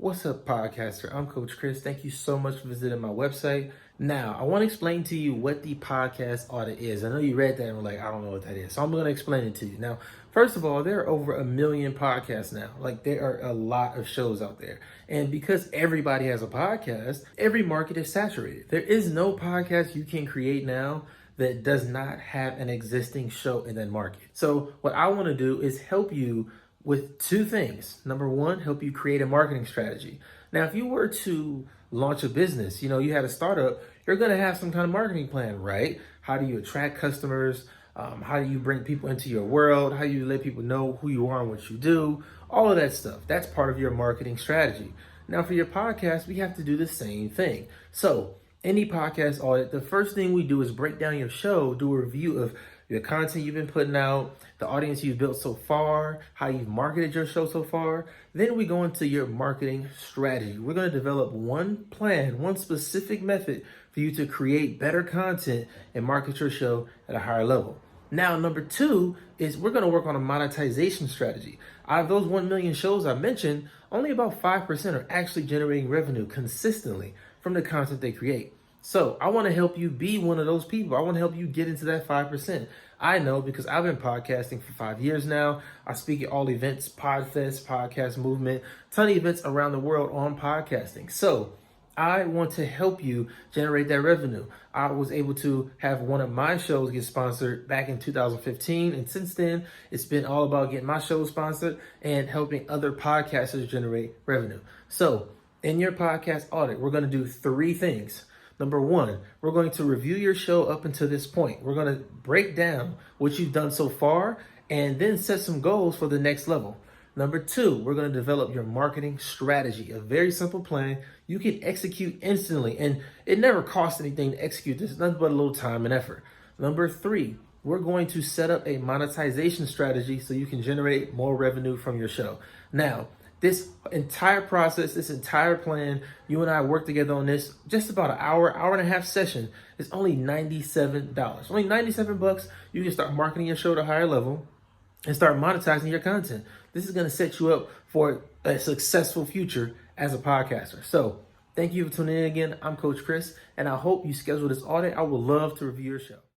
What's up, podcaster? I'm Coach Chris. Thank you so much for visiting my website. Now, I want to explain to you what the podcast audit is. I know you read that and were like, I don't know what that is. So I'm going to explain it to you. Now, first of all, there are over 1 million podcasts now. Like, there are a lot of shows out there. And because everybody has a podcast, every market is saturated. There is no podcast you can create now that does not have an existing show in that market. So what I want to do is help you with two things. Number one, help you create a marketing strategy. Now, if you were to launch a business, you had a startup, you're going to have some kind of marketing plan, right? How do you attract customers? How do you bring people into your world? How do you let people know who you are and what you do? All of that stuff. That's part of your marketing strategy. Now, for your podcast, we have to do the same thing. So, any podcast audit, the first thing we do is break down your show, do a review of the content you've been putting out, the audience you've built so far, how you've marketed your show so far. Then we go into your marketing strategy. We're going to develop one plan, one specific method for you to create better content and market your show at a higher level. Now, number two is we're going to work on a monetization strategy. Out of those 1 million shows I mentioned, only about 5% are actually generating revenue consistently from the content they create. So I want to help you be one of those people. I want to help you get into that 5%. I know because I've been podcasting for 5 years now. I speak at all events, Podfest, Podcast Movement, ton of events around the world on podcasting. So I want to help you generate that revenue. I was able to have one of my shows get sponsored back in 2015. And since then, it's been all about getting my show sponsored and helping other podcasters generate revenue. So in your podcast audit, we're going to do three things. Number one, we're going to review your show up until this point. We're going to break down what you've done so far and then set some goals for the next level. Number two, we're going to develop your marketing strategy, a very simple plan you can execute instantly. And it never costs anything to execute this, nothing but a little time and effort. Number three, we're going to set up a monetization strategy so you can generate more revenue from your show. Now, this entire process, this entire plan, you and I work together on this, just about an hour and a half session. It's only $97. Only $97. You can start marketing your show at a higher level and start monetizing your content. This is going to set you up for a successful future as a podcaster. So thank you for tuning in again. I'm Coach Chris, and I hope you schedule this audit. I would love to review your show.